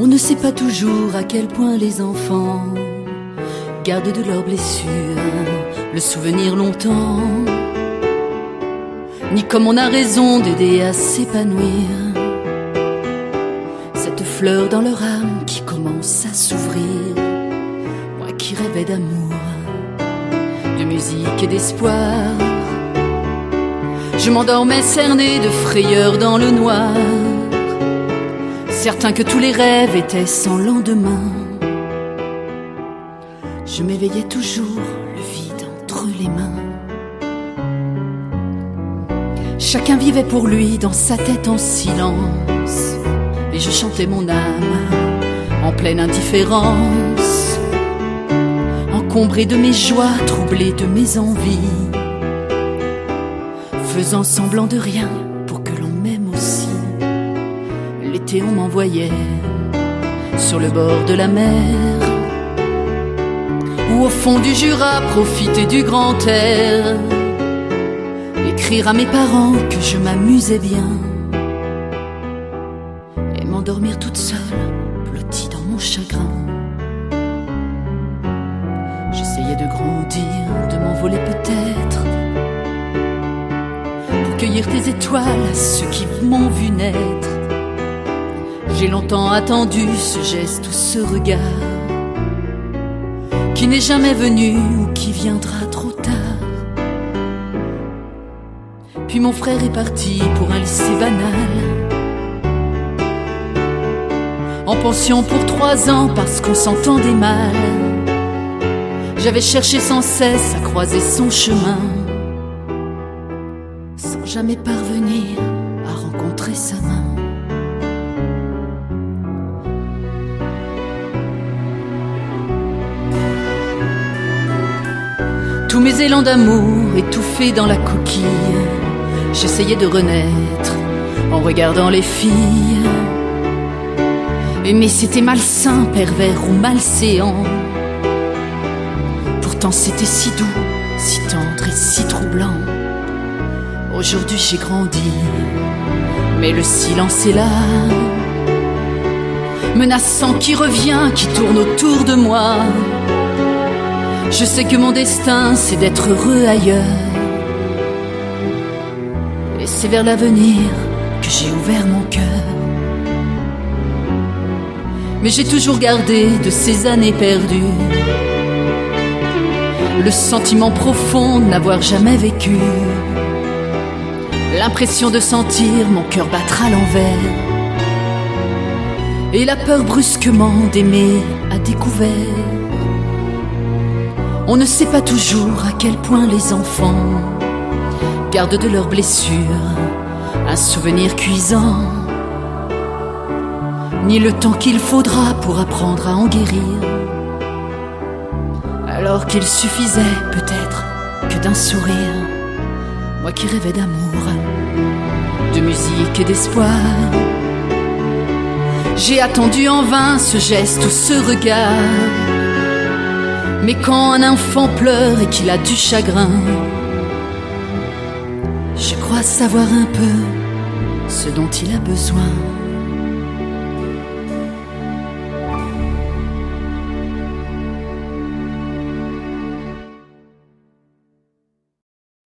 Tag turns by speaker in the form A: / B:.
A: On ne sait pas toujours à quel point les enfants gardent de leurs blessures le souvenir longtemps, ni comme on a raison d'aider à s'épanouir cette fleur dans leur âme qui commence à s'ouvrir. Moi qui rêvais d'amour, de musique et d'espoir, je m'endormais cerné de frayeur dans le noir, certain que tous les rêves étaient sans lendemain. Je m'éveillais toujours, le vide entre les mains. Chacun vivait pour lui dans sa tête en silence, et je chantais mon âme en pleine indifférence, encombré de mes joies, troublé de mes envies, faisant semblant de rien pour que l'on m'aime aussi. L'été on m'envoyait sur le bord de la mer, ou au fond du Jura profiter du grand air, écrire à mes parents que je m'amusais bien, et m'endormir toute seule, blottie dans mon chagrin. J'essayais de grandir, de m'envoler peut-être, pour cueillir tes étoiles à ceux qui m'ont vu naître. J'ai longtemps attendu ce geste ou ce regard qui n'est jamais venu ou qui viendra trop tard. Puis mon frère est parti pour un lycée banal, en pension pour 3 ans parce qu'on s'entendait mal. J'avais cherché sans cesse à croiser son chemin, sans jamais parvenir à rencontrer sa main. Tous mes élans d'amour étouffés dans la coquille, j'essayais de renaître en regardant les filles. Aimer c'était malsain, pervers ou malséant, pourtant c'était si doux, si tendre et si troublant. Aujourd'hui j'ai grandi, mais le silence est là, menaçant qui revient, qui tourne autour de moi. Je sais que mon destin c'est d'être heureux ailleurs, et c'est vers l'avenir que j'ai ouvert mon cœur. Mais j'ai toujours gardé de ces années perdues le sentiment profond de n'avoir jamais vécu, l'impression de sentir mon cœur battre à l'envers, et la peur brusquement d'aimer à découvert. On ne sait pas toujours à quel point les enfants gardent de leurs blessures un souvenir cuisant, ni le temps qu'il faudra pour apprendre à en guérir, alors qu'il suffisait peut-être que d'un sourire. Moi qui rêvais d'amour, de musique et d'espoir, j'ai attendu en vain ce geste ou ce regard. Mais quand un enfant pleure et qu'il a du chagrin, je crois savoir un peu ce dont il a besoin.